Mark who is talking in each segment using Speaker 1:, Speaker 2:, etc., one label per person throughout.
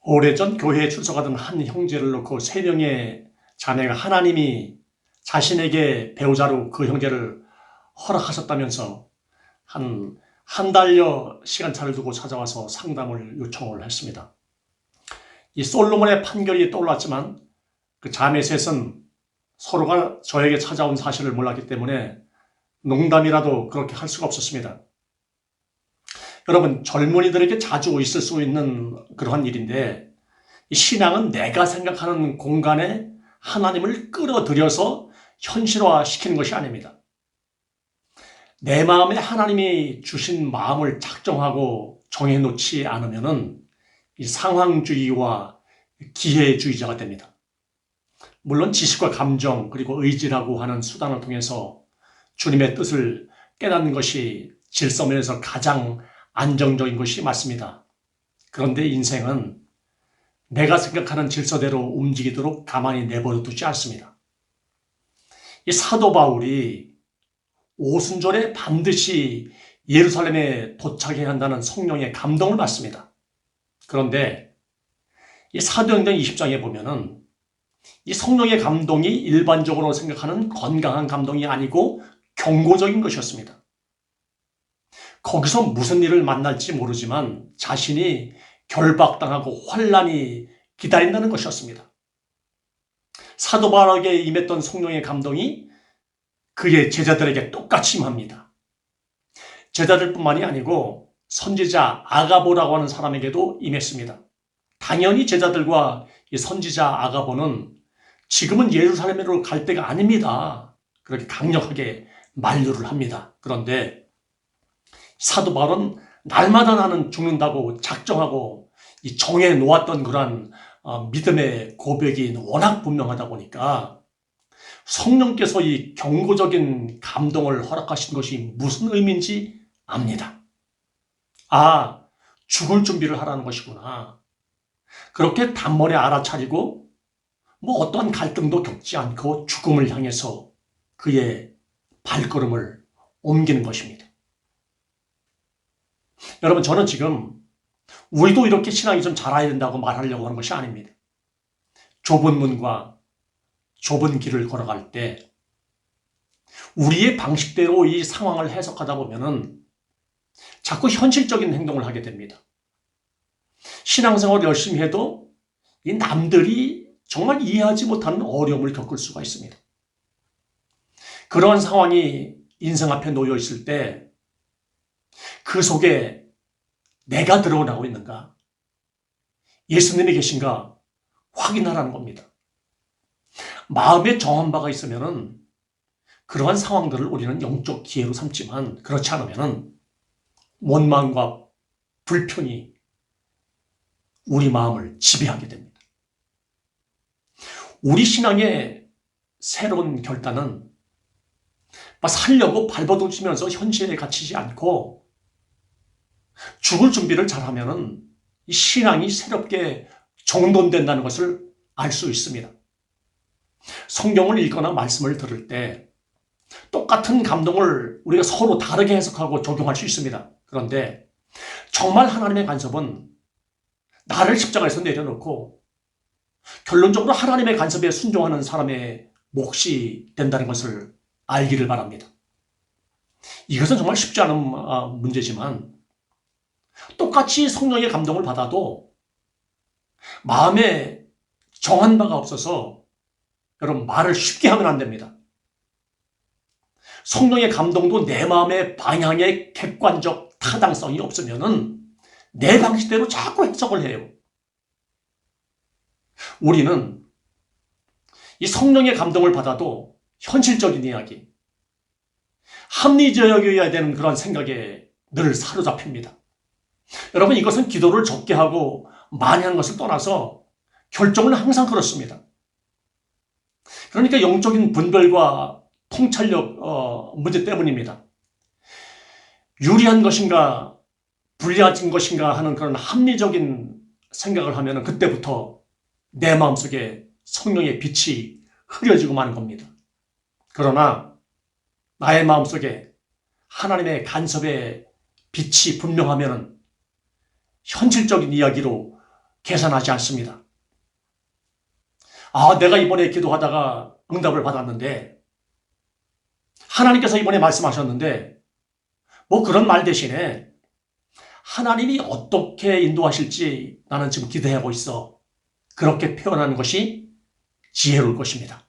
Speaker 1: 오래전 교회에 출석하던 한 형제를 놓고 세 명의 자매가 하나님이 자신에게 배우자로 그 형제를 허락하셨다면서 한 달여 시간차를 두고 찾아와서 상담을 요청을 했습니다. 이 솔로몬의 판결이 떠올랐지만 그 자매 셋은 서로가 저에게 찾아온 사실을 몰랐기 때문에 농담이라도 그렇게 할 수가 없었습니다. 여러분, 젊은이들에게 자주 있을 수 있는 그러한 일인데, 이 신앙은 내가 생각하는 공간에 하나님을 끌어들여서 현실화시키는 것이 아닙니다. 내 마음에 하나님이 주신 마음을 작정하고 정해놓지 않으면은 이 상황주의와 기회주의자가 됩니다. 물론 지식과 감정 그리고 의지라고 하는 수단을 통해서 주님의 뜻을 깨닫는 것이 질서면에서 가장 안정적인 것이 맞습니다. 그런데 인생은 내가 생각하는 질서대로 움직이도록 가만히 내버려 두지 않습니다. 이 사도 바울이 오순절에 반드시 예루살렘에 도착해야 한다는 성령의 감동을 받습니다. 그런데 이 사도행전 20장에 보면은 이 성령의 감동이 일반적으로 생각하는 건강한 감동이 아니고 경고적인 것이었습니다. 거기서 무슨 일을 만날지 모르지만 자신이 결박당하고 환란이 기다린다는 것이었습니다. 사도 바울에게 임했던 성령의 감동이 그의 제자들에게 똑같이 임합니다. 제자들뿐만이 아니고 선지자 아가보라고 하는 사람에게도 임했습니다. 당연히 제자들과 이 선지자 아가보는 지금은 예루살렘으로 갈 때가 아닙니다. 그렇게 강력하게 만류를 합니다. 그런데 사도 바울은 날마다 나는 죽는다고 작정하고 이 정해 놓았던 그러한 믿음의 고백이 워낙 분명하다 보니까 성령께서 이 경고적인 감동을 허락하신 것이 무슨 의미인지 압니다. 아, 죽을 준비를 하라는 것이구나. 그렇게 단번에 알아차리고 어떠한 갈등도 겪지 않고 죽음을 향해서 그의 발걸음을 옮기는 것입니다. 여러분, 저는 지금 우리도 이렇게 신앙이 좀 자라야 된다고 말하려고 하는 것이 아닙니다. 좁은 문과 좁은 길을 걸어갈 때 우리의 방식대로 이 상황을 해석하다 보면은 자꾸 현실적인 행동을 하게 됩니다. 신앙생활을 열심히 해도 이 남들이 정말 이해하지 못하는 어려움을 겪을 수가 있습니다. 그러한 상황이 인생 앞에 놓여 있을 때 그 속에 내가 들어오고 있는가? 예수님이 계신가? 확인하라는 겁니다. 마음에 정한 바가 있으면은 그러한 상황들을 우리는 영적 기회로 삼지만 그렇지 않으면은 원망과 불편이 우리 마음을 지배하게 됩니다. 우리 신앙의 새로운 결단은 살려고 발버둥치면서 현실에 갇히지 않고 죽을 준비를 잘하면은 이 신앙이 새롭게 정돈된다는 것을 알 수 있습니다. 성경을 읽거나 말씀을 들을 때 똑같은 감동을 우리가 서로 다르게 해석하고 적용할 수 있습니다. 그런데 정말 하나님의 간섭은 나를 십자가에서 내려놓고 결론적으로 하나님의 간섭에 순종하는 사람의 몫이 된다는 것을 알기를 바랍니다. 이것은 정말 쉽지 않은 문제지만 똑같이 성령의 감동을 받아도 마음에 정한 바가 없어서 여러분 말을 쉽게 하면 안 됩니다. 성령의 감동도 내 마음의 방향에 객관적 타당성이 없으면은 내 방식대로 자꾸 해석을 해요. 우리는 이 성령의 감동을 받아도 현실적인 이야기, 합리적이어야 되는 그런 생각에 늘 사로잡힙니다. 여러분, 이것은 기도를 적게 하고 많이 하는 것을 떠나서 결정은 항상 그렇습니다. 그러니까 영적인 분별과 통찰력 문제 때문입니다. 유리한 것인가 불리한 것인가 하는 그런 합리적인 생각을 하면 그때부터 내 마음속에 성령의 빛이 흐려지고 마는 겁니다. 그러나 나의 마음속에 하나님의 간섭의 빛이 분명하면 현실적인 이야기로 계산하지 않습니다. 아, 내가 이번에 기도하다가 응답을 받았는데 하나님께서 이번에 말씀하셨는데 뭐 그런 말 대신에 하나님이 어떻게 인도하실지 나는 지금 기대하고 있어. 그렇게 표현하는 것이 지혜로울 것입니다.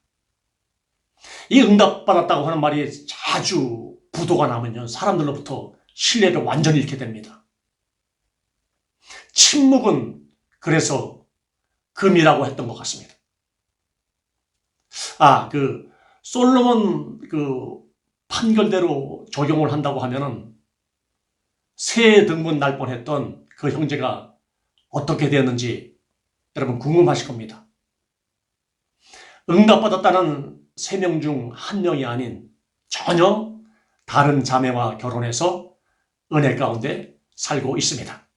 Speaker 1: 이 응답받았다고 하는 말이 자주 부도가 나면요, 사람들로부터 신뢰를 완전히 잃게 됩니다. 침묵은 그래서 금이라고 했던 것 같습니다. 솔로몬 판결대로 적용을 한다고 하면은 새 등문 날 뻔했던 그 형제가 어떻게 되었는지 여러분 궁금하실 겁니다. 응답받았다는 3명 중 1명이 아닌 전혀 다른 자매와 결혼해서 은혜 가운데 살고 있습니다.